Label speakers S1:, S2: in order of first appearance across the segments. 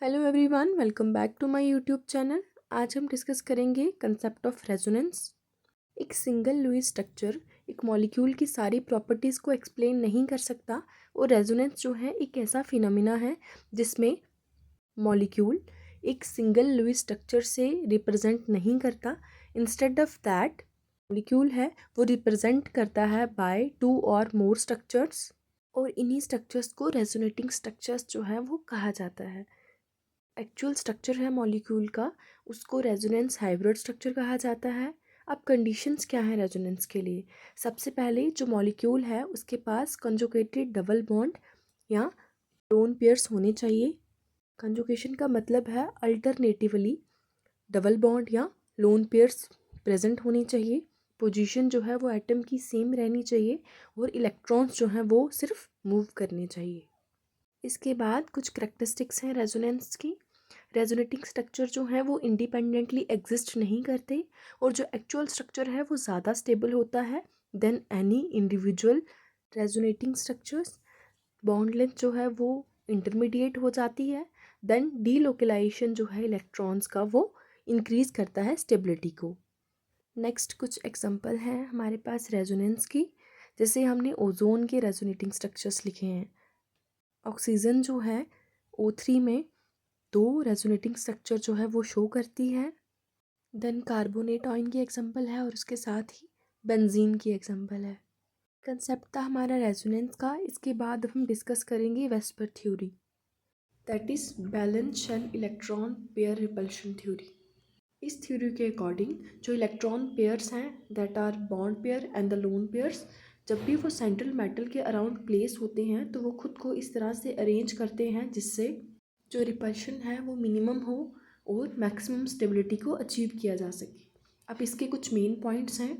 S1: Hello everyone, welcome back to my YouTube channel. आज हम discuss करेंगे कंसेप्ट ऑफ रेजोनेंस। एक सिंगल लुईस स्ट्रक्चर एक मॉलिक्यूल की सारी प्रॉपर्टीज़ को एक्सप्लेन नहीं कर सकता। और रेजोनेंस जो है एक ऐसा फिनोमिना है जिसमें मॉलिक्यूल एक सिंगल लुईस स्ट्रक्चर से रिप्रेजेंट नहीं करता। इंस्टेड ऑफ दैट मॉलिक्यूल है वो रिप्रेजेंट करता है बाय टू और मोर स्ट्रक्चर्स, और इन्हीं स्ट्रक्चर्स को रेजोनेटिंग स्ट्रक्चर्स जो है वो कहा जाता है। एक्चुअल स्ट्रक्चर है मॉलिक्यूल का, उसको रेजोनेंस हाइब्रिड स्ट्रक्चर कहा जाता है। अब कंडीशंस क्या है रेजोनेंस के लिए? सबसे पहले जो मॉलिक्यूल है उसके पास कंजुगेटेड डबल बॉन्ड या लोन पेयर्स होने चाहिए। कंजुगेशन का मतलब है अल्टरनेटिवली डबल बॉन्ड या लोन पेयर्स प्रेजेंट होनी चाहिए। पोजीशन जो है वो एटम की सेम रहनी चाहिए और इलेक्ट्रॉन्स जो हैं वो सिर्फ मूव करने चाहिए। इसके बाद कुछ करेक्टरिस्टिक्स हैं रेजोनेंस की। रेजोनेटिंग स्ट्रक्चर जो है वो इंडिपेंडेंटली एग्जिस्ट नहीं करते, और जो एक्चुअल स्ट्रक्चर है वो ज़्यादा स्टेबल होता है than any individual resonating structures. Bond length जो है वो इंटरमीडिएट हो जाती है। देन डीलोकलाइजेशन जो है इलेक्ट्रॉन्स का वो इंक्रीज करता है स्टेबिलिटी को। नेक्स्ट कुछ एग्जांपल हैं हमारे पास रेजोनेंस की। जैसे हमने ओजोन के रेजोनेटिंग स्ट्रक्चर्स लिखे हैं। ऑक्सीजन जो है O3 में दो रेजोनेटिंग स्ट्रक्चर जो है वो शो करती है। देन कार्बोनेट आयन की एग्जांपल है और उसके साथ ही बेंजीन की एग्जांपल है। कंसेप्ट था हमारा रेजोनेंस का। इसके बाद हम डिस्कस करेंगे VSEPR theory, that is valence shell electron pair repulsion theory. इस थ्योरी के अकॉर्डिंग जो इलेक्ट्रॉन पेयर्स हैं that are bond pair and the lone pairs, जब भी वो सेंट्रल मेटल के अराउंड प्लेस होते हैं तो वो खुद को इस तरह से अरेंज करते हैं जिससे जो रिपल्शन है वो मिनिमम हो और मैक्सिमम स्टेबिलिटी को अचीव किया जा सके। अब इसके कुछ मेन पॉइंट्स हैं।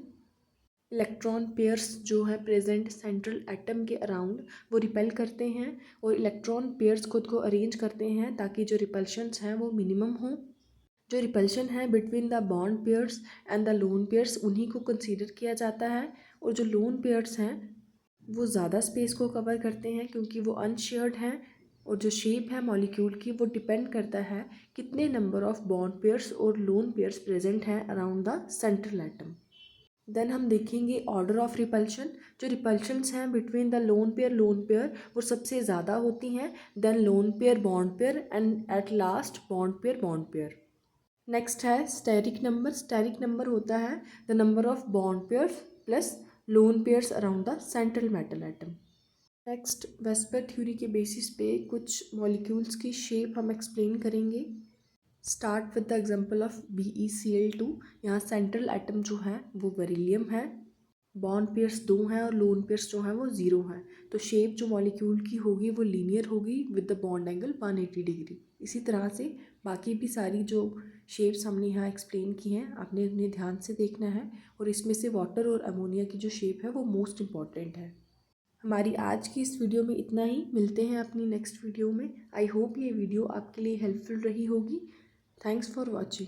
S1: इलेक्ट्रॉन पेयर्स जो है प्रेजेंट सेंट्रल एटम के अराउंड वो रिपेल करते हैं, और इलेक्ट्रॉन पेयर्स खुद को अरेंज करते हैं ताकि जो रिपल्शंस हैं वो मिनिमम हो। जो रिपल्शन है between the bond pairs and the lone pairs उन्हीं को कंसीडर किया जाता है। और जो लोन पेयर्स हैं वो ज़्यादा स्पेस को कवर करते हैं क्योंकि वो अनशेयर्ड हैं। और जो शेप है मॉलिक्यूल की वो डिपेंड करता है कितने नंबर ऑफ बॉन्ड पेयर्स और लोन पेयर्स प्रेजेंट हैं around the central atom. Then हम देखेंगे ऑर्डर ऑफ रिपल्शन। जो रिपल्शंस हैं बिटवीन द लोन पेयर वो सबसे ज़्यादा होती हैं, then lone pair bond pair and at last bond pair. Next है स्टेरिक नंबर। स्टेरिक नंबर होता है the number of bond pairs plus lone pairs around the central metal atom. Next VSEPR theory के basis पे कुछ molecules की shape हम explain करेंगे। Start with the example of BeCl2। यहाँ सेंट्रल एटम जो है वो बेरिलियम है, बॉन्ड पेयर्स 2 हैं और लोन पेयर्स जो हैं वो 0 हैं। तो शेप जो मॉलिक्यूल की होगी वो लीनियर होगी with the bond angle 180 degree. इसी तरह से बाकी भी सारी जो शेप्स हमने यहाँ एक्सप्लेन की हैं आपने उन्हें ध्यान से देखना है, और इसमें से वाटर और अमोनिया की जो शेप है वो मोस्ट इम्पॉर्टेंट है। हमारी आज की इस वीडियो में इतना ही। मिलते हैं अपनी नेक्स्ट वीडियो में। आई होप ये वीडियो आपके लिए हेल्पफुल रही होगी। Thanks for watching.